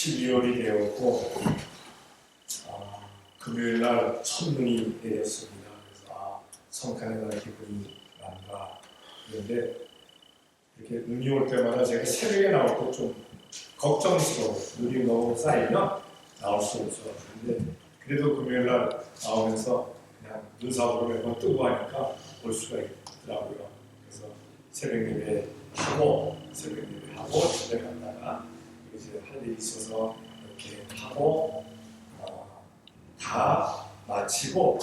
12월이 되었고 금요일 날 첫눈이 내렸습니다. 그래서 성탄의 날 기분이 난다. 그런데 이렇게 눈이 올 때마다 제가 새벽에 나올 때 좀 걱정스러워. 눈이 너무 쌓이면 나올 수 없어. 근데 그래도 금요일 날 나오면서 그냥 눈사고로 매번 뜨고 하니까 올 수가 있더라고요. 그래서 새벽 예배하고 집에 갔다가 이제 할 일이 있어서 이렇게 하고 다 마치고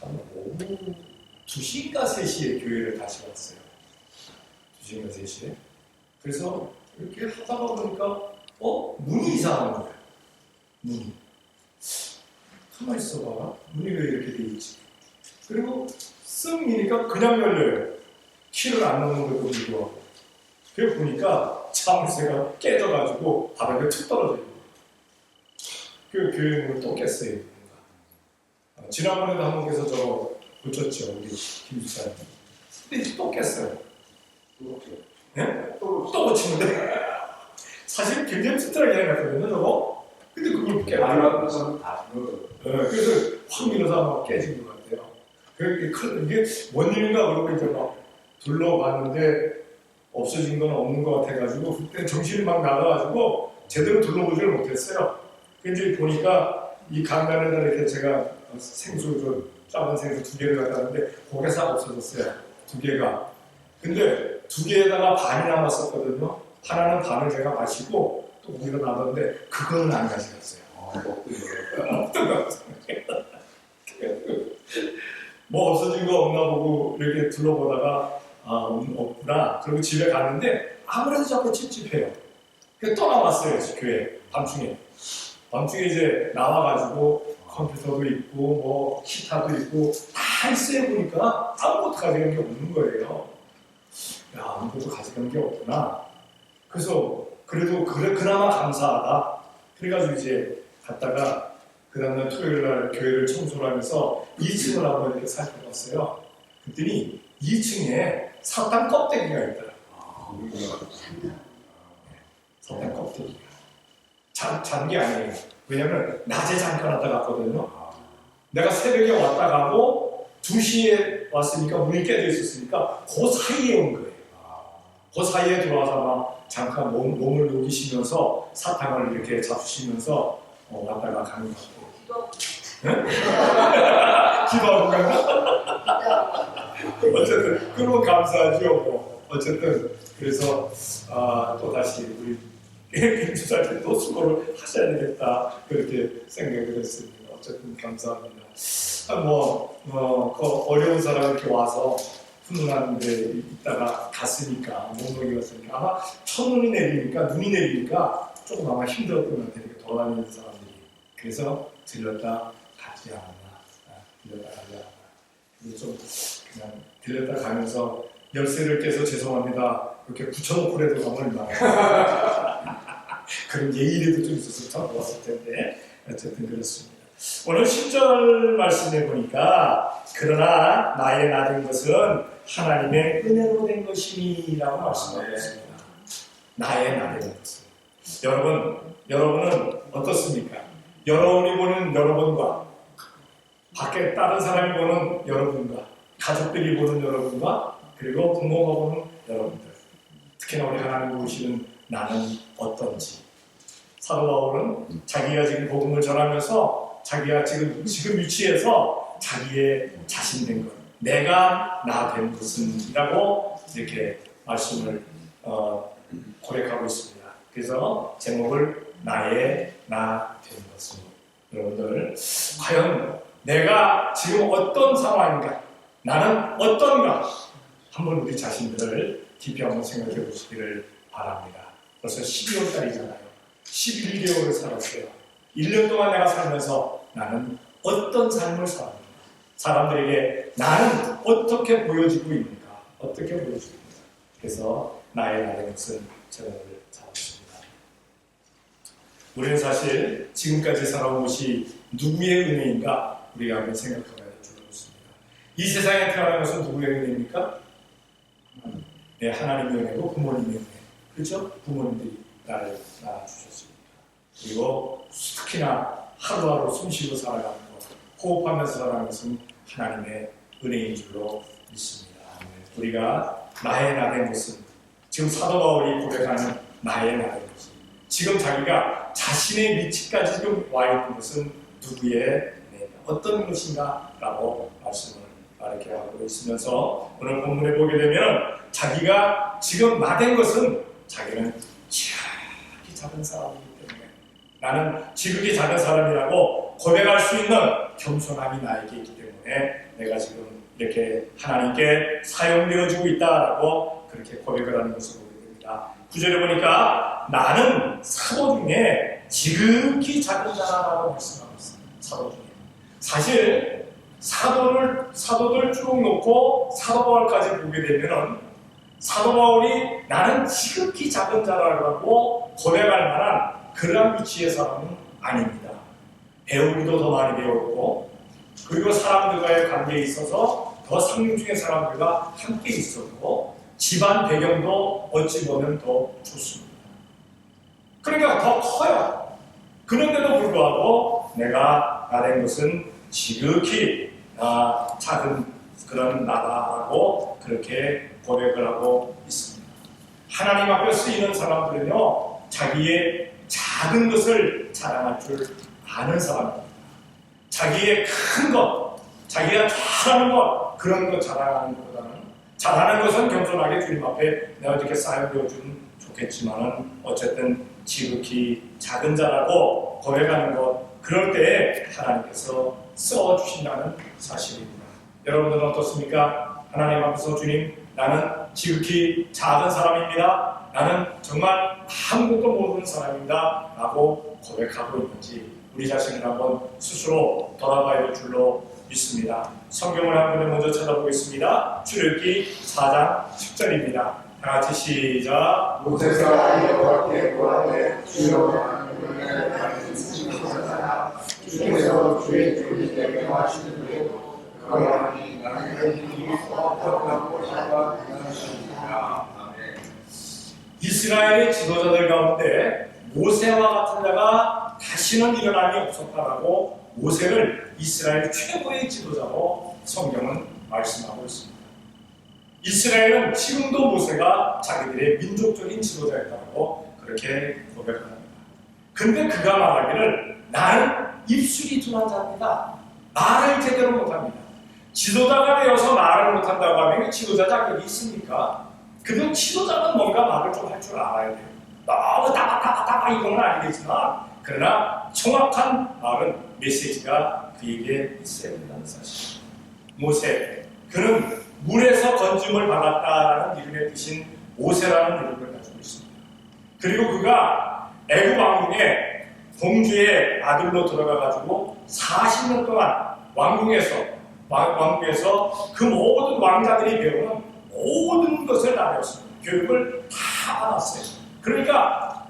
한 오후 2시인가 3시에 교회를 다시 왔어요. 2시인가 3시에. 그래서 이렇게 하다가 보니까 문이 이상한 거예요. 문이. 가만히 있어봐. 문이 왜 이렇게 돼 있지? 그리고 쓱 미니까 그냥 열려요. 키를 안 넣는 것도 불구하고. 그래 보니까 자물쇠가 깨져가지고 바닥에 툭 떨어져요. 그 교회 문을 또 깼어요. 지난번에도 한국에서 저거 고쳤죠. 우리 김수사님. 근데 또 깼어요. 네? 또 고치는데 사실 굉장히 튼튼하게 해놨거든요. 저거. 근데 그걸 깨가지고 그래서 확 밀어서 막 깨진 것 같아요. 이게 뭔 일인가 그러고 이제 막 둘러봤는데 없어진 건 없는 것 같아가지고 그때 정신이 막 나가가지고 제대로 둘러보지를 못했어요. 근데 보니까 이 강단에다 이렇게 제가 생수, 작은 생수 2개를 갖다 놨는데 고개 싹 없어졌어요. 2개가. 근데 2개에다가 반이 남았었거든요. 하나는 반을 제가 마시고 또 고기가 놔뒀는데 그거는 안 가져갔어요. 어떤 거 뭐 없어진 거 없나 보고 이렇게 둘러보다가 없구나. 그리고 집에 갔는데 아무래도 자꾸 찝찝해요. 그래서 또 나왔어요. 교회 밤중에 이제 나와가지고 컴퓨터도 있고 뭐 기타도 있고 다 있어요. 보니까 아무것도 가져간 게 없는 거예요. 야, 아무것도 가져간 게 없구나. 그래서 그래도 그나마 감사하다. 그래가지고 이제 갔다가 그 다음날 토요일날 교회를 청소를 하면서 2층을 한번 이렇게 살펴봤어요. 그랬더니 2층에 사탕 껍데기가 있더라고요. 사탕 껍데기가. 잔 게 아니에요. 왜냐면 낮에 잠깐 왔다 갔거든요. 내가 새벽에 왔다 가고 2시에 왔으니까 문이 깨져 있었으니까 그 사이에 온 거예요. 그 사이에 들어와서 막 잠깐 몸을 녹이시면서 사탕을 이렇게 잡수시면서 왔다가 가는 것 같고. 기도하고 가나? 어쨌든 그러면 감사하죠. 뭐. 어쨌든 그래서 또 다시 우리 김수사님 또 수고를 하셔야 되겠다 그렇게 생각을 했습니다. 어쨌든 감사합니다. 그 어려운 사람 이렇게 와서 훈훈한 데 있다가 갔으니까 목록이 왔으니까 아마 첫눈이 내리니까 눈이 내리니까 조금 아마 힘들었던 것 같아요. 돌아다니는 사람들이. 그래서 들렸다 가지 않았나. 들렸다 가지 않았나. 그래서 좀 그냥 들렸다 가면서 열쇠를 깨서 죄송합니다. 이렇게 붙여놓고라도 가면 얼마나 그런 예의라도 좀 있었으면 참 좋았을 텐데 어쨌든 그렇습니다. 오늘 10절 말씀에 보니까 그러나 나의 나 된 것은 하나님의 은혜로 된 것이니라고 말씀하고 있습니다. 나의 나 된 것은. 여러분은 어떻습니까? 여러분이 보는 여러분과 밖에 다른 사람이 보는 여러분과 가족들이 보는 여러분과 그리고 부모가 보는 여러분들, 특히나 우리 하나님 보시는 나는 어떤지. 사도 바울은 자기가 지금 복음을 전하면서 자기가 지금 위치에서 자기의 자신된 것, 내가 나 된 것은이라고 이렇게 말씀을 고백하고 있습니다. 그래서 제목을 나의 나 된 것은. 여러분들 과연 내가 지금 어떤 상황인가, 나는 어떤가 한번 우리 자신들을 깊이 한번 생각해 보시기를 바랍니다. 벌써 12월 달이잖아요. 11개월을 살았어요. 1년 동안 내가 살면서 나는 어떤 삶을 살았는가, 사람들에게 나는 어떻게 보여지고 있는가, 어떻게 보여지고 있는가. 그래서 나의 나된 것은 제목을 잡았습니다. 우리는 사실 지금까지 살아온 것이 누구의 은혜인가 우리가 한번 생각해봐야 될 줄 알았습니다. 이 세상에 태어난 것은 누구의 은혜입니까? 네, 하나님의 은혜고 부모님의 은혜. 그렇죠? 부모님들이 나를 낳아주셨습니다. 그리고 특히나 하루하루 숨쉬고 살아가는 것, 호흡하면서 살아가는 것은 하나님의 은혜인 줄로 믿습니다. 우리가 나의 나된 것은 지금 사도 바울이 고백하는 나의 나된 것은 지금 자기가 자신의 위치까지 지금 와 있는 것은 누구의 어떤 것인가 라고 말씀을 이렇게 하고 있으면서 오늘 본문에 보게 되면 자기가 지금 나된 것은 자기는 지극히 작은 사람이기 때문에 나는 지극히 작은 사람이라고 고백할 수 있는 겸손함이 나에게 있기 때문에 내가 지금 이렇게 하나님께 사용되어지고 있다라고 그렇게 고백을 하는 것을 보게 됩니다. 9절에 보니까 나는 사도 중에 지극히 작은 자라고 말씀하고 있습니다. 사도 중에. 사실 사도들 쭉 놓고 사도 바울까지 보게 되면 사도 바울이 나는 지극히 작은 자라고 고백할 만한 그러한 위치의 사람은 아닙니다. 배우기도 더 많이 배웠고 그리고 사람들과의 관계에 있어서 더 상류층의 사람들과 함께 있었고 집안 배경도 어찌 보면 더 좋습니다. 그러니까 더 커요. 그런데도 불구하고 내가 나된 것은 지극히 작은 그런 나다라고 그렇게 고백을 하고 있습니다. 하나님 앞에 쓰이는 사람들은요, 자기의 작은 것을 자랑할 줄 아는 사람입니다. 자기의 큰 것, 자기가 잘하는 것, 그런 것 자랑하는 것보다는 잘하는 것은 겸손하게 주님 앞에 내가 어떻게 사용되어주면 좋겠지만은 어쨌든 지극히 작은 자라고 고백하는 것, 그럴 때에 하나님께서 써주신다는 사실입니다. 여러분들은 어떻습니까? 하나님 앞에서 주님, 나는 지극히 작은 사람입니다. 나는 정말 아무것도 모르는 사람입니다. 라고 고백하고 있는지 우리 자신을 한번 스스로 돌아봐야 될 줄로 믿습니다. 성경을 한 번에 먼저 찾아보겠습니다. 출애굽기 4장 10절입니다. 다 같이 시작. 모세가 여호와께 고하되 주여 하나님을 가르치시옵소서. 주께서 주의 종에게 명하시되 그러하니 나는 이 어떻다고 생각하십니까? 이스라엘의 지도자들 가운데 모세와 같은 자가 다시는 일어남이 없었다라고 모세를 이스라엘 최고의 지도자로 성경은 말씀하고 있습니다. 이스라엘은 지금도 모세가 자기들의 민족적인 지도자였다고 그렇게 고백합니다. 근데 그가 말하기를 나는 입술이 둔한 자입니다. 말을 제대로 못합니다. 지도자가 되어서 말을 못한다고 하면 지도자 자격이 있습니까? 그는 지도자는 뭔가 말을 좀 할 줄 알아야 돼요. 너무 따바따바따바 이건 아니겠지만 그러나 정확한 말은 메시지가 그에게 있어야 된다는 사실. 모세, 그는 물에서 건짐을 받았다라는 이름의 뜻인 모세라는 이름을 가지고 있습니다. 그리고 그가 애굽 왕궁의 공주의 아들로 들어가가지고 40년 동안 왕궁에서 그 모든 왕자들이 배우는 모든 것을 다 배웠습니다. 교육을 다 받았어요. 그러니까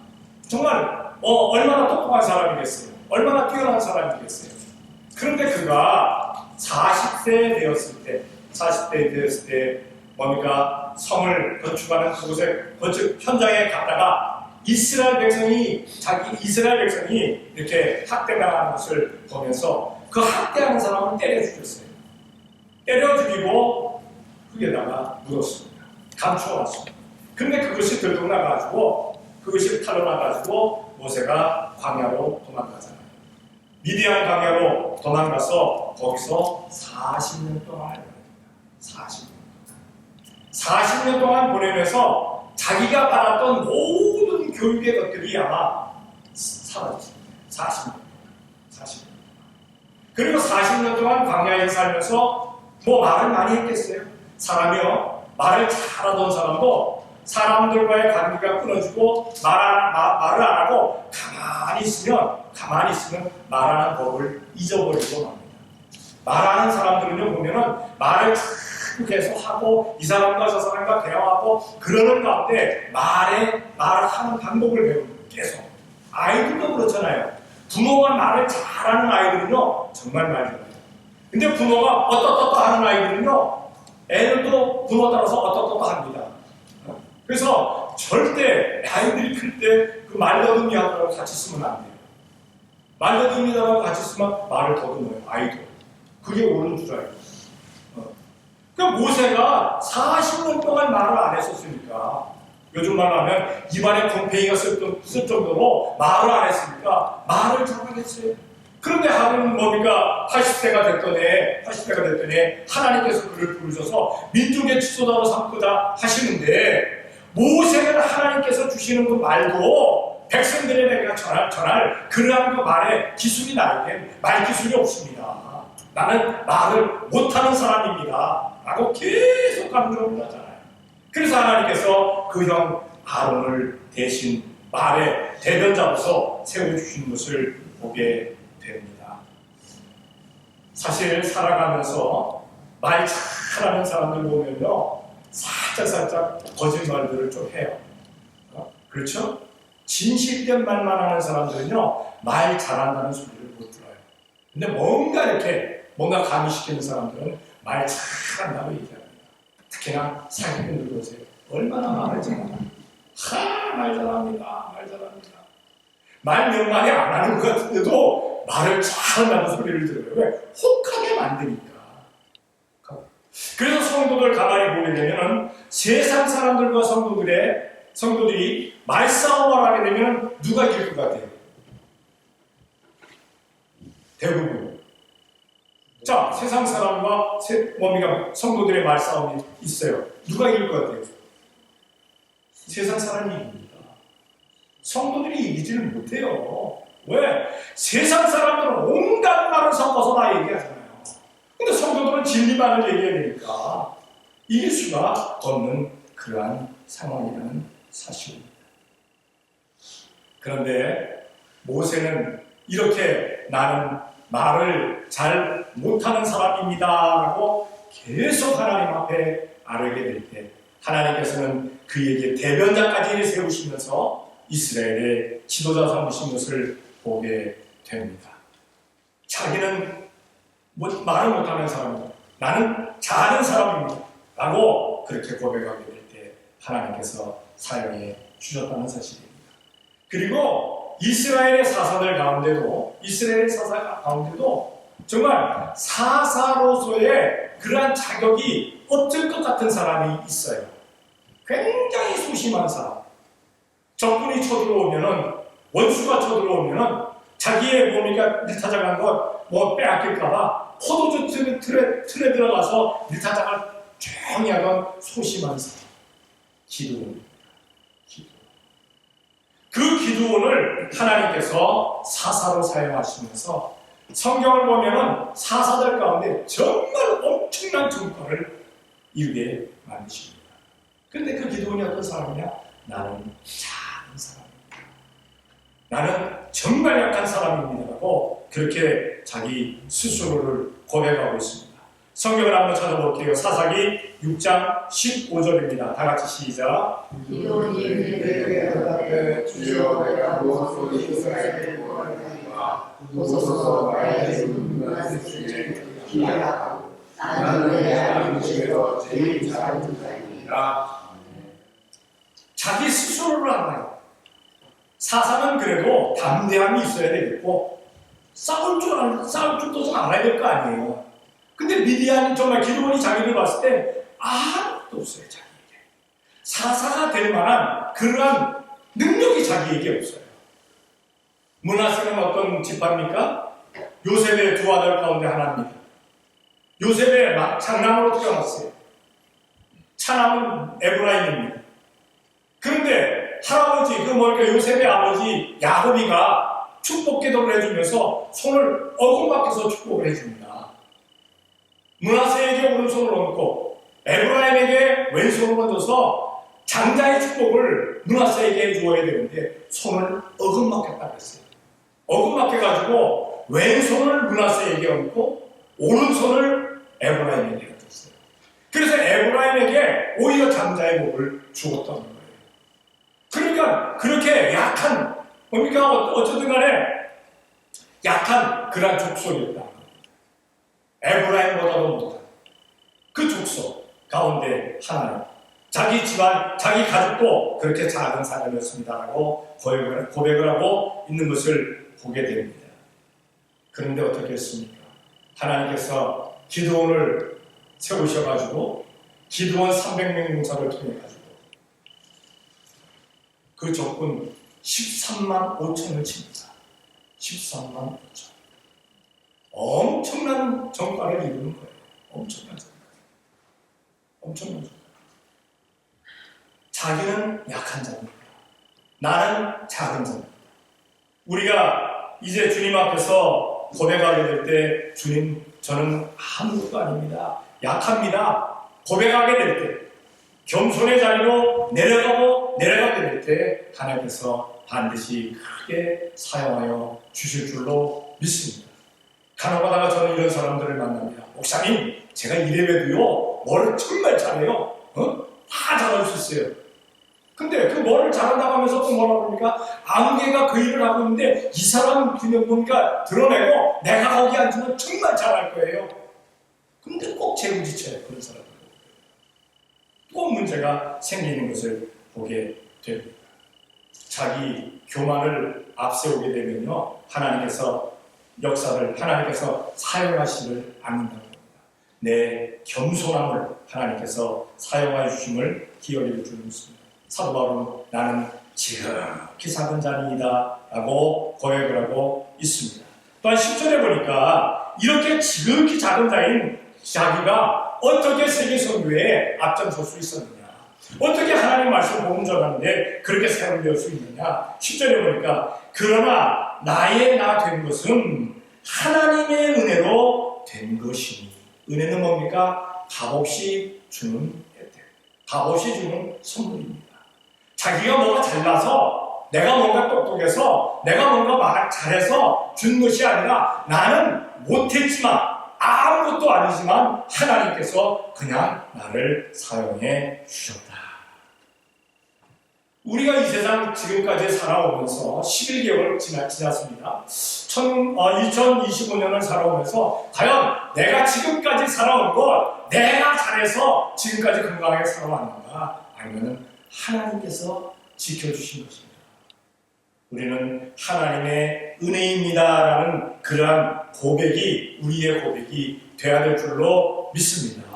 정말 얼마나 똑똑한 사람이겠어요. 얼마나 뛰어난 사람이겠어요. 그런데 그가 40세 되었을 때 뭡니까? 성을 건축하는 그곳에 건축 현장에 갔다가 이스라엘 백성이 이렇게 학대당하는 것을 보면서 그 학대하는 사람을 때려 죽였어요. 때려 죽이고 흙에다가 묻었습니다. 감추어놨습니다. 근데 그것이 들통나가지고 그것이 탈로나가지고 모세가 광야로 도망가잖아요. 미디안 광야로 도망가서 거기서 40년 동안 40년 동안 보내면서 자기가 받았던 모든 교육의 것들이 아마 사라졌습니다. 40년. 그리고 40년 동안 광야에 살면서 뭐 말을 많이 했겠어요? 사람이요. 말을 잘하던 사람도 사람들과의 관계가 끊어지고 말을 안 하고 가만히 있으면 말하는 법을 잊어버리고 맙니다. 말하는 사람들은요 보면은 말을 계속 하고 이 사람과 저 사람과 대화하고 그러는 가운데 말을 하는 방법을 배우는 계속. 아이들도 그렇잖아요. 부모가 말을 잘하는 아이들은요 정말 말 잘해요. 근데 부모가 어떠떠떠 하는 아이들은요 애들도 부모 따라서 어떠떠떠 합니다. 그래서 절대 아이들이 클 때 그 말더듬이 하더라도 같이 쓰면 안 돼요. 말더듬이다라고 같이 쓰면 말을 더듬어요. 아이도. 그게 옳은 줄 알고. 그러니까 모세가 40년 동안 말을 안 했었으니까, 요즘 말로 하면 입안에 곰팡이가 쓸 정도로 말을 안 했으니까 말을 잘하겠어요. 그런데 하루는 뭡니까? 80세가 됐더니 하나님께서 그를 부르셔서 민족의 지도자로 삼고자 하시는데, 모세는 하나님께서 주시는 그 말도 백성들에게 전할 그러한 그 말의 기술이 나에게 말 기술이 없습니다. 나는 말을 못하는 사람입니다. 라고 계속 강조를 하잖아요. 그래서 하나님께서 그 형 아론을 대신 말의 대변자로서 세워주신 것을 보게 됩니다. 사실 살아가면서 말 잘하는 사람들 보면요, 살짝 거짓말들을 좀 해요. 그렇죠? 진실된 말만 하는 사람들은요, 말 잘한다는 소리를 못 들어요. 근데 뭔가 감히시키는 사람들은 말 잘한다고 얘기합니다. 특히나 사기꾼들 보세요. 얼마나 말을 잘합니다. 말 잘합니다. 말 몇 마디 안 하는 것 같은데도 말을 잘한다는 소리를 들어요. 왜? 혹하게 만드니까. 그래서 성도들 가만히 보게 되면 세상 사람들과 성도들이 말싸움을 하게 되면 누가 이길 것 같아요? 대부분. 자, 세상 사람과 성도들의 말싸움이 있어요. 누가 이길 것 같아요? 세상 사람이 이깁니다. 성도들이 이기지를 못해요. 왜? 세상 사람들은 온갖 말을 섞어서 다 얘기하잖아요. 근데 성도들은 진리만을 얘기해야 되니까 이길 수가 없는 그러한 상황이라는 사실입니다. 그런데 모세는 이렇게 나는 말을 잘 못하는 사람입니다 라고 계속 하나님 앞에 아뢰게 될 때, 하나님께서는 그에게 대변자까지 세우시면서 이스라엘의 지도자 삼으신 것을 보게 됩니다. 자기는 말을 못하는 사람입니다. 나는 잘하는 사람입니다 라고 그렇게 고백하게 될 때 하나님께서 사용해 주셨다는 사실입니다. 그리고 이스라엘 사사 가운데도 정말 사사로서의 그러한 자격이 어쩔 것 같은 사람이 있어요. 굉장히 소심한 사람. 적군이 원수가 쳐들어오면은 자기의 밀타작한 것 빼앗길까봐 포도주 틀에 들어가서 밀타작을 조용히 하던 소심한 사람. 기드온입니다. 그 기드온을 하나님께서 사사로 사용하시면서 성경을 보면은 사사들 가운데 정말 엄청난 성과를 이루게 만드십니다. 그런데 그 기드온이 어떤 사람이냐? 나는 작은 사람입니다. 나는 정말 약한 사람입니다라고 그렇게 자기 스스로를 고백하고 있습니다. 성경을 한번 찾아볼게요. 사사기 6장 15절입니다. 다 같이 시작. 기도원이 내게 대답해 주여 내가 무엇으로 이스라엘을 구원하리까 보소서 나의 문화세 중에 기약하고 나는 내 하나님 중에서 제일 작은 자입니다. 자기 스스로를 알아요. 사사는 그래도 담대함이 있어야 되겠고 싸울 줄도 좀 알아야 될 거 아니에요. 근데 미디안 정말 기드온이 자기를 봤을 때 아무것도 없어요. 자기에게. 사사가 될 만한 그러한 능력이 자기에게 없어요. 므낫세는 어떤 지파입니까? 요셉의 두 아들 가운데 하나입니다. 요셉의 장남으로 태어났어요. 차남은 에브라임입니다. 그런데 할아버지, 요셉의 아버지 야곱이가 축복 기도를 해주면서 손을 어금박혀서 축복을 해줍니다. 므낫세에게 오른손을 얹고 에브라임에게 왼손을 얹어서 장자의 축복을 므낫세에게 해주어야 되는데 손을 어금막혔다고 했어요. 어금막혀가지고 왼손을 므낫세에게 얹고 오른손을 에브라임에게 얹었어요. 그래서 에브라임에게 오히려 장자의 복을 주었다는 거예요. 그러니까 그렇게 약한, 어쨌든 간에 약한 그런 족속이었다. 에브라임보다도 못한 그 족속 가운데 하나는 자기 집안, 자기 가족도 그렇게 작은 사람이었습니다라고 고백을 하고 있는 것을 보게 됩니다. 그런데 어떻게 했습니까? 하나님께서 기드온을 세우셔가지고 기드온 300명 용사를 통해가지고 그 적군 13만 5천을 칩니다. 13만 5천. 엄청난 전과를 이루는 거예요. 엄청난 전과. 엄청난 전과. 자기는 약한 자입니다. 나는 작은 자입니다. 우리가 이제 주님 앞에서 고백하게 될 때 주님 저는 아무것도 아닙니다. 약합니다. 고백하게 될 때 겸손의 자리로 내려가게 될 때 하나님께서 반드시 크게 사용하여 주실 줄로 믿습니다. 간혹가다가 저는 이런 사람들을 만납니다. 목사님 제가 이래봬도요 뭘 정말 잘해요. 다 잘할 수 있어요. 근데 그 뭐를 잘한다고 하면서 또 뭐라고 그럽니까? 아무개가 그 일을 하고 있는데 이 사람 그냥 뭔가 드러내고 내가 거기 앉으면 정말 잘할 거예요. 근데 꼭 재부지쳐요. 그런 사람들. 꼭 문제가 생기는 것을 보게 됩니다. 자기 교만을 앞세우게 되면요 하나님께서 사용하시를 않는다고 합니다. 내 겸손함을 하나님께서 사용하여 주심을 기억해 줄 믿습니다. 사도 바울은 나는 지극히 작은 자니이다 라고 고백을 하고 있습니다. 또한 10절에 보니까 이렇게 지극히 작은 자인 자기가 어떻게 세계 선교에 앞장설 수 있었느냐, 어떻게 하나님 말씀 복음 전하는데 그렇게 사용될 수 있느냐. 10절에 보니까 그러나 나의 나 된 것은 하나님의 은혜로 된 것이니. 은혜는 뭡니까? 값없이 주는 혜택, 값없이 주는 선물입니다. 자기가 뭐가 잘나서, 내가 뭔가 똑똑해서, 내가 뭔가 잘해서 준 것이 아니라 나는 못했지만, 아무것도 아니지만 하나님께서 그냥 나를 사용해 주셨다. 우리가 이 세상 지금까지 살아오면서 11개월 지났습니다. 2025년을 살아오면서 과연 내가 지금까지 살아온 것, 내가 잘해서 지금까지 건강하게 살아왔는가? 아니면 하나님께서 지켜주신 것입니다. 우리는 하나님의 은혜입니다라는 그러한 고백이, 우리의 고백이 되어야 될 줄로 믿습니다.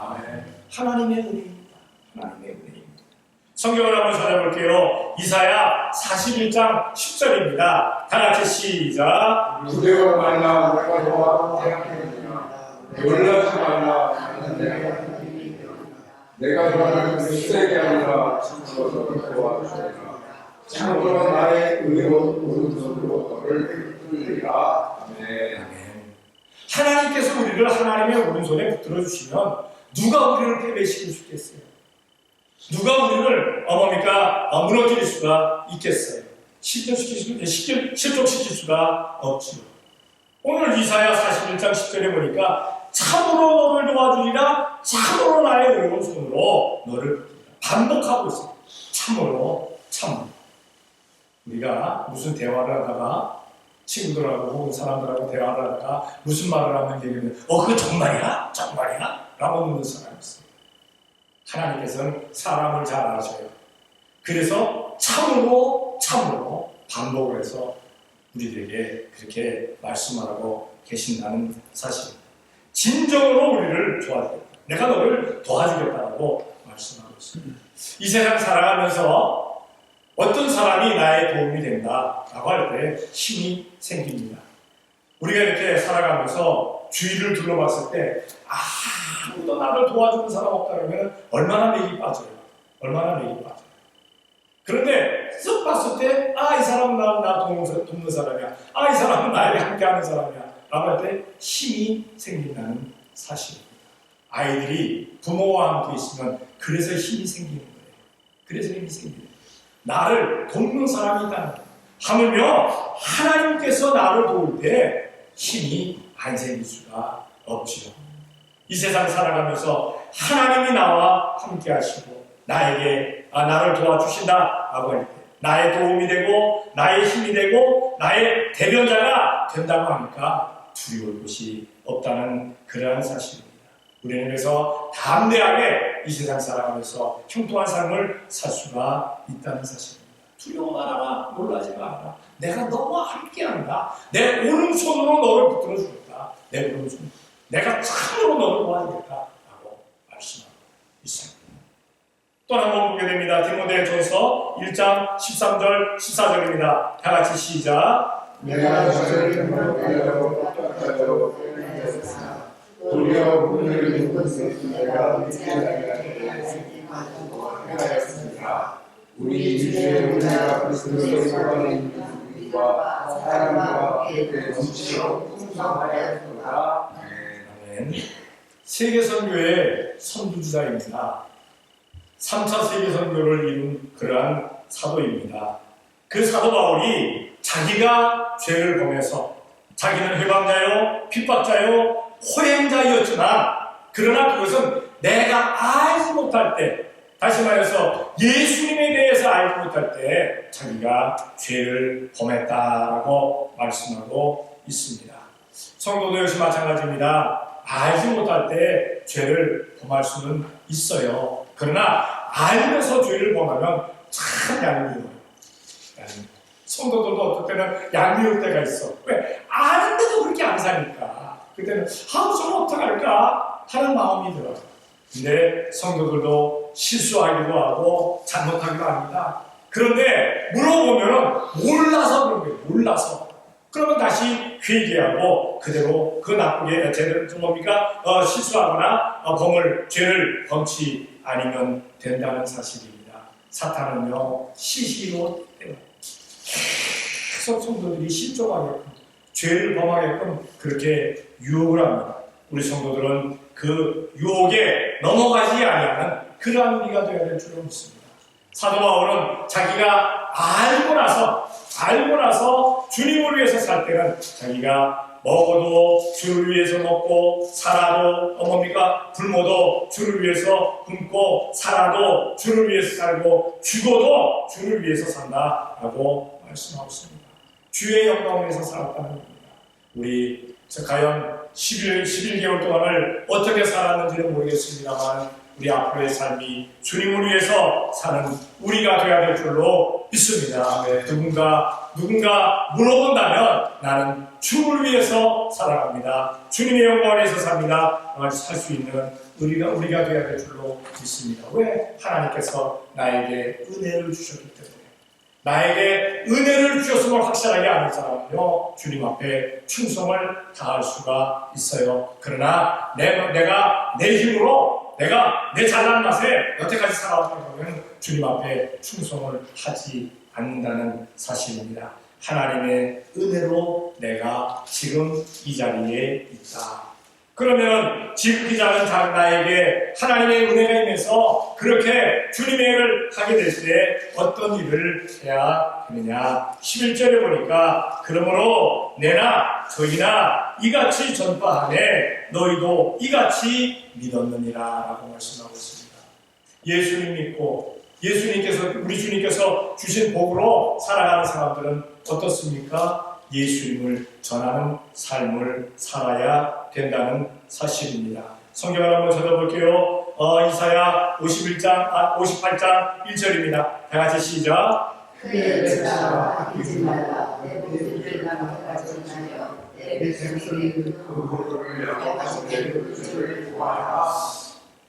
하나님의 은혜입니다. 하나님의 은혜입니다. 성경을 한번 찾아볼게요. 이사야 41장 10절입니다. 다 같이 시작. 두려워 말라 내가 너와 함께하겠느냐. 놀라지 말라 내가 너를 굳세게 하리라. 지켜서 도와주리라. 참으로 나의 의로운 오른손으로 너를 이끌리라. 아멘. 하나님께서 우리를 하나님의 오른손에 붙들어 주시면 누가 우리를 패배시킬 수 있겠어요? 누가 우리를 무너뜨릴 수가 있겠어요? 실족시킬 수가 없지요. 오늘 이사야 41장 10절에 보니까 참으로 너를 도와주리라. 참으로 나의 의로운 손으로 너를 붙들리라. 반복하고 있어요. 참으로. 우리가 무슨 대화를 하다가 친구들하고 혹은 사람들하고 대화를 하다가 무슨 말을 하면 얘기하면 그거 정말이야? 정말이야? 라고 묻는 사람이 있어요. 하나님께서는 사람을 잘 아셔요. 그래서 참으로 반복을 해서 우리들에게 그렇게 말씀하고 계신다는 사실입니다. 진정으로 우리를 도와주겠다. 내가 너를 도와주겠다고 말씀하고 있습니다. 이 세상 살아가면서 어떤 사람이 나의 도움이 된다라고 할 때 힘이 생깁니다. 우리가 이렇게 살아가면서 주위를 둘러봤을 때 아무도 나를 도와주는 사람 없다 그러면 얼마나 맥이 빠져요. 그런데 쓱 봤을 때 이 사람은 나 돕는 사람이야. 이 사람은 나에게 함께하는 사람이야. 라고 할 때 힘이 생긴다는 사실입니다. 아이들이 부모와 함께 있으면 그래서 힘이 생기는 거예요. 나를 돕는 사람이 있다는 거예요. 하물며 하나님께서 나를 도울 때 힘이 안 생길 수가 없지요. 이 세상 살아가면서 하나님이 나와 함께 하시고 나에게 나를 도와주신다 라고 할 때 나의 도움이 되고 나의 힘이 되고 나의 대변자가 된다고 하니까 두려울 것이 없다는 그러한 사실입니다. 우리는 그래서 담대하게 이 세상 살아가면서 형통한 삶을 살 수가 있다는 사실입니다. 두려워 말아라. 놀라지 말아라. 내가 너와 함께한다. 내 오른손으로 너를 붙들어 주겠다. 내 오른손. 내가 참으로 너를 도와주겠다. 라고 말씀하고 있습니다. 또 한 번 보게 됩니다. 디모데전서 1장 13절 14절입니다. 다 같이 시작. 내가 저를 먹으려고 똑같아도 도리어 오늘 이곳에 내가 하였습니다. 우리 주의 은혜가 그리스도의 사랑인 우리와 사랑과 함께 넘치고 풍성하였도다. 아멘. 세계선교의 선두주자입니다. 3차 세계선교를 이룬 그러한 사도입니다. 그 사도 바울이 자기가 죄를 범해서 자기는 회방자요, 핍박자요, 호행자였지만 그러나 그것은 내가 알지 못할 때, 다시 말해서 예수님에 대해서 알지 못할 때 자기가 죄를 범했다라고 말씀하고 있습니다. 성도도 역시 마찬가지입니다. 알지 못할 때 죄를 범할 수는 있어요. 그러나 알면서 죄를 범하면 참 얄미워요. 성도들도 어떨 때는 얄미울 때가 있어. 왜? 아는데도 그렇게 안 사니까. 그때는 저는 어떡할까 하는 마음이 들어요. 근데 성도들도 실수하기도 하고 잘못하기도 합니다. 그런데 물어보면 몰라서 그런 거예요. 몰라서. 그러면 다시 회개하고 그대로 그 나쁘게 제대로 좀 뭡니까? 실수하거나 죄를 범치 아니면 된다는 사실입니다. 사탄은요 시시로 때문에 계속 성도들이 실족하게끔 죄를 범하게끔 그렇게 유혹을 합니다. 우리 성도들은 그 유혹에 넘어가지 아니하는 그러한 우리가 되어야 될 줄로 믿습니다. 사도 바울은 자기가 알고 나서 주님을 위해서 살 때는 자기가 먹어도 주를 위해서 먹고 살아도 굶어도 주를 위해서 굶고 살아도 주를 위해서 살고 죽어도 주를 위해서 산다라고 말씀하고 있습니다. 주의 영광을 위해서 살았다는 겁니다. 우리 과연 11개월 동안을 어떻게 살았는지는 모르겠습니다만 우리 앞으로의 삶이 주님을 위해서 사는 우리가 되어야 될 줄로 믿습니다. 누군가 물어본다면 나는 주를 위해서 살아갑니다. 주님의 영광을 위해서 삽니다. 살 수 있는 우리가 되어야 될 줄로 믿습니다. 왜? 하나님께서 나에게 은혜를 주셨기 때문에. 나에게 은혜를 주셨음을 확실하게 아는 사람은요 주님 앞에 충성을 다할 수가 있어요. 그러나 내가 내 힘으로 내가 내 잘난 맛에 여태까지 살아왔다고 하면 주님 앞에 충성을 하지 않는다는 사실입니다. 하나님의 은혜로 내가 지금 이 자리에 있다. 그러면 지금 이 자는 나에게 하나님의 은혜가 임해서 그렇게 주님의 일을 하게 될 때 어떤 일을 해야 하느냐. 11절에 보니까 그러므로 내나 저희나 이같이 전파하네 너희도 이같이 믿었느니라 라고 말씀하고 있습니다. 예수님 믿고 우리 주님께서 주신 복으로 살아가는 사람들은 어떻습니까? 예수님을 전하는 삶을 살아야 된다는 사실입니다. 성경을 한번 찾아볼게요. 이사야 58장 1절입니다. 다 같이 시작. 그의 역사와 아끼지 말라. 내 모든 나무가 전하여 내 백성의 그물을 여호와의 그물을 보아라.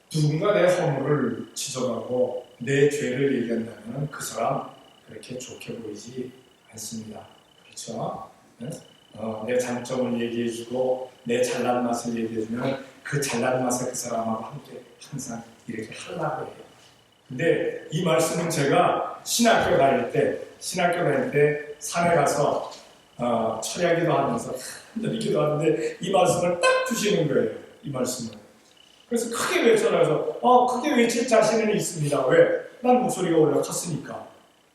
누군가 내 허물을 지적하고 내 죄를 얘기한다면 그 사람 그렇게 좋게 보이지 않습니다. 그렇죠? 네? 내 장점을 얘기해주고 내 잘난 맛을 얘기해주면 그 잘난 맛을 그 사람하고 함께 항상 이렇게 하려고 해요. 근데 이 말씀은 제가 신학교 다닐 때 산에 가서 철야기도 하면서 흔들리기도 하는데 이 말씀을 딱 주시는 거예요. 이 말씀을. 그래서 크게 외쳐서 크게 외칠 자신은 있습니다. 왜? 난 목소리가 올라갔으니까.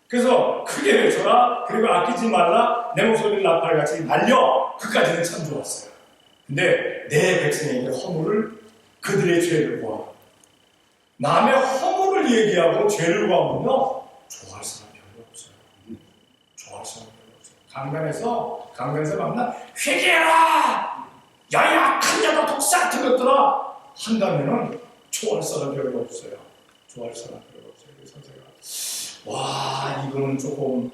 그래서 크게 외쳐라. 그리고 아끼지 말라. 내 목소리를 나팔같이 날려. 그까지는 참 좋았어요. 근데 내 백성에게 허물을 그들의 죄를 구하라. 남의 허물을 얘기하고 죄를 구하면요 좋아할 사람이 별로 없어요. 좋아할 사람이 별로 없어요. 강단에서 만나 회개해라. 야 약한 자도 독사 같은 것들아 한다면은 좋아할 사람이 별로 없어요. 그래서 제가 이거는 조금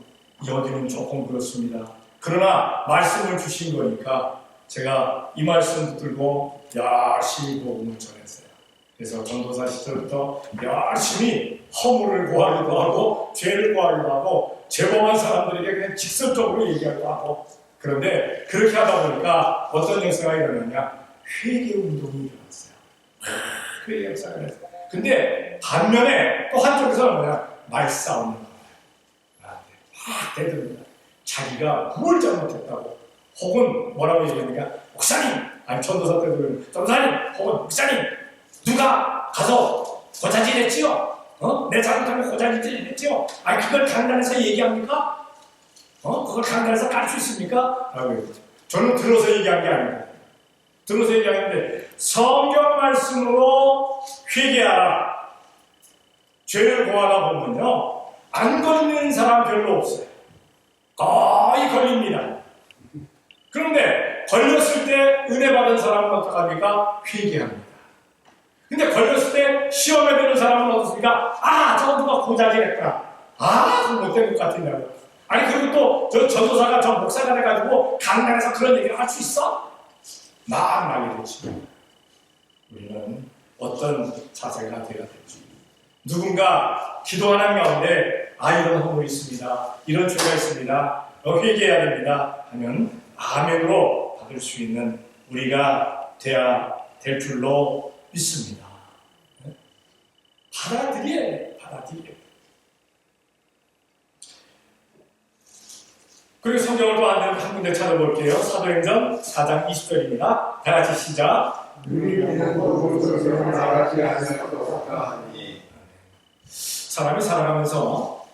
여기는 조금 그렇습니다. 그러나 말씀을 주신 거니까 제가 이 말씀 붙들고 열심히 복음을 전했어요. 그래서 전도사 시절부터 열심히 허물을 구하기도 하고 죄를 구하기도 하고 죄범한 사람들에게 그냥 직설적으로 얘기하기도 하고, 그런데 그렇게 하다 보니까 어떤 역사가 일어나냐, 회개 운동이 일어났어요. 회개 역사가 일어났어요. 근데 반면에 또 한쪽에서는 뭐냐, 말싸움을 나한테 막 대듭니다. 자기가 뭘 잘못했다고, 혹은 뭐라고 얘기하느냐, 목사님, 아니 전도사 때도 전도사님, 혹은 목사님, 누가 가서 고자질 했지요? 내 잘못하면 고자질 했지요? 아니 그걸 강단에서 얘기합니까? 그걸 강단에서 깔 수 있습니까? 라고 얘기했죠. 저는 들어서 얘기한 게 아닙니다. 들어서 얘기하는데, 성경 말씀으로 회개하라. 죄를 고하다 보면요, 안 걸리는 사람 별로 없어요. 거의 걸립니다. 그런데 걸렸을 때 은혜 받은 사람은 어떡합니까? 회개합니다. 근데 걸렸을 때 시험에 드는 사람은 어떻습니까? 아, 저거 누가 고자질했구나. 아, 그거 못된 것 같은데요. 아니, 그리고 또 저 전도사가 저 목사가 돼가지고 강단에서 그런 얘기를 할 수 있어? 막 말이 되지. 우리는 어떤 자세가 되어야 될지. 누군가 기도하는 가운데 이런 허물이 있습니다, 이런 죄가 있습니다, 회개해야 됩니다 하면 아멘으로 받을 수 있는 우리가 돼야 될 줄로 믿습니다. 받아들여야 받아들여야. 그리고 성경을 또 한 군데 찾아볼게요. 사도행전 4장 20절입니다. 다 같이 시작. 사람이 살아가면서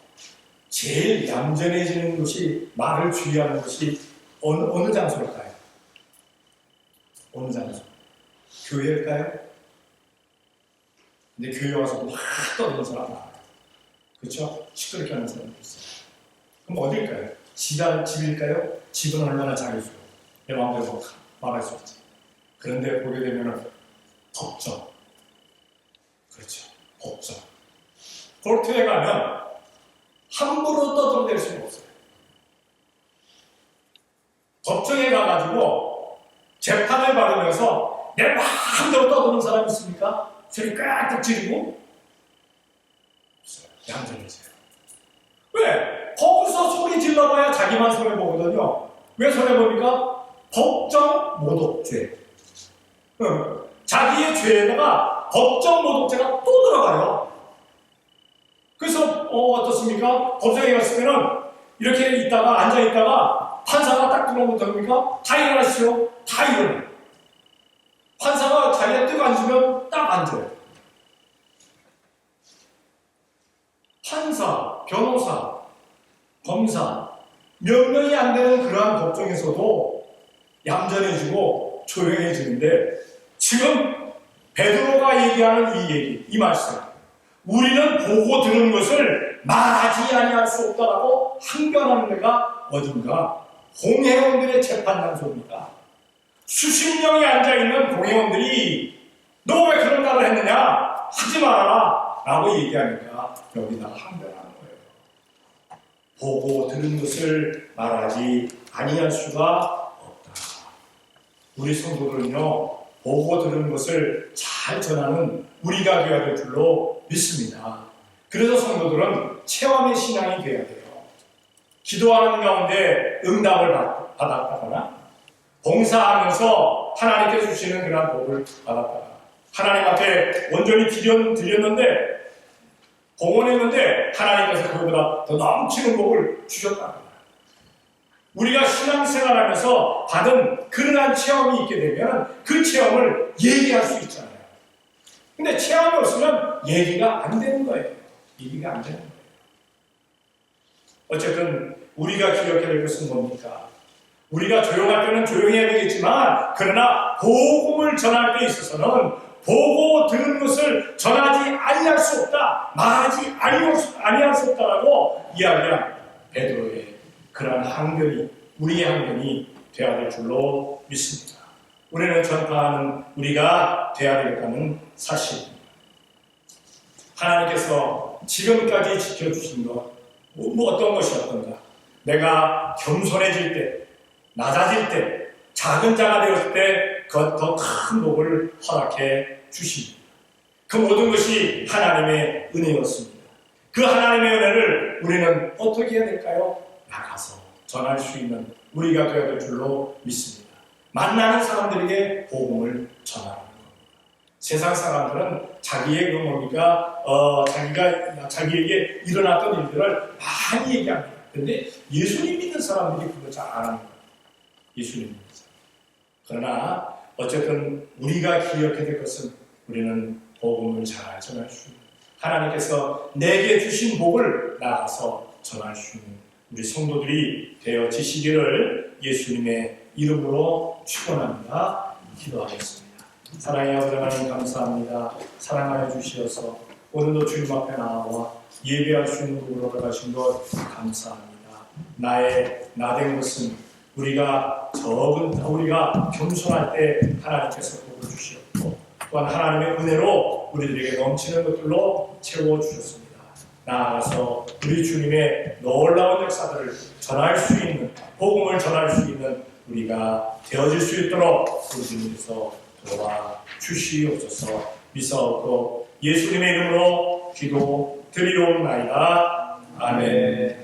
제일 얌전해지는 것이, 말을 주의하는 것이 어느 장소일까요? 어느 장소? 교회일까요? 근데 교회 와서 막 떠드는 사람 많아요. 그렇죠? 시끄럽게 하는 사람도 있어요. 그럼 어딜까요? 집일까요? 집은 얼마나 자유스러워. 내 마음대로 말할 수 있지. 그런데 보게 되면 법정. 그렇죠. 법정. 코르트에 가면 함부로 떠들어댈 수가 없어요. 법정에 가가지고 재판을 받으면서 내 마음대로 떠드는 사람 있습니까? 소리 꽉 지르고? 없어요. 얌전해져요. 왜? 거기서 소리 질러봐야 자기만 손해보거든요. 왜 손해봅니까? 법정 모독죄. 자기의 죄에다가 법정 모독죄가 또 들어가요. 그래서 어떻습니까? 법정에 갔으면은 이렇게 있다가 앉아있다가 판사가 딱 들어오면 됩니까? 다 일어나시죠. 다 일어나요. 판사가 자기가 뜨고 앉으면 딱 앉아요. 판사, 변호사, 검사, 몇 명이 안 되는 그러한 법정에서도 얌전해지고 조용해지는데, 지금 베드로가 얘기하는 이 얘기, 이 말씀, 우리는 보고 들은 것을 말하지 아니할 수 없다라고 항변하는 데가 어딘가? 공회원들의 재판 장소입니다. 수십 명이 앉아있는 공회원들이 너 왜 그런 말을 했느냐? 하지 말아라 라고 얘기하니까 여기다가 항변하는 거예요. 보고 들은 것을 말하지 아니할 수가 없다. 우리 성도들은요, 보고 들은 것을 잘 전하는 우리가 되어야 될 줄로 믿습니다. 그래서 성도들은 체험의 신앙이 되어야 돼요. 기도하는 가운데 응답을 받았다거나, 봉사하면서 하나님께 주시는 그런 복을 받았다거나, 하나님 앞에 온전히 드렸는데, 공헌했는데 하나님께서 그보다 더 넘치는 복을 주셨다거나, 우리가 신앙생활하면서 받은 그러한 체험이 있게 되면 그 체험을 얘기할 수 있잖아요. 근데 체험이 없으면 얘기가 안 되는 거예요. 얘기가 안 되는 거예요. 어쨌든 우리가 기억해야 될 것은 뭡니까? 우리가 조용할 때는 조용해야 되겠지만, 그러나 복음을 전할 때 있어서는 보고 들은 것을 전하지 아니할 수 없다, 말하지 아니할 수 없다라고 이야기한 베드로의 그러한 항변이, 우리의 항변이 되어야 될 줄로 믿습니다. 우리는 전파하는 우리가 되어야 되겠다는 사실입니다. 하나님께서 지금까지 지켜주신 것, 어떤 것이 어떤가? 내가 겸손해질 때, 낮아질 때, 작은 자가 되었을 때 더 큰 복을 허락해 주십니다. 그 모든 것이 하나님의 은혜였습니다. 그 하나님의 은혜를 우리는 어떻게 해야 될까요? 나가서 전할 수 있는 우리가 되어야 될 줄로 믿습니다. 만나는 사람들에게 복음을 전하는 겁니다. 세상 사람들은 자기의 그 뭡니까? 자기에게 일어났던 일들을 많이 얘기합니다. 그런데 예수님 믿는 사람들이 그거 잘 안 하는 거예요. 예수님 믿는 사람. 그러나 어쨌든 우리가 기억해야 될 것은 우리는 복음을 잘 전할 수 있는, 하나님께서 내게 주신 복을 나가서 전할 수 있는 우리 성도들이 되어지시기를 예수님의 이름으로 축원합니다. 기도하겠습니다. 사랑의 아버지 하나님 감사합니다. 사랑하여 주시어서 오늘도 주님 앞에 나와 예배할 수 있는 복을 얻어가신 것 감사합니다. 나된 것은 우리가 겸손할 때 하나님께서 복을 주시었고, 또한 하나님의 은혜로 우리들에게 넘치는 것들로 채워주셨습니다. 나아가서 우리 주님의 놀라운 역사들을 전할 수 있는, 복음을 전할 수 있는 우리가 되어질 수 있도록 우리 주님께서 도와주시옵소서. 믿사옵고 예수님의 이름으로 기도 드리옵나이다. 아멘.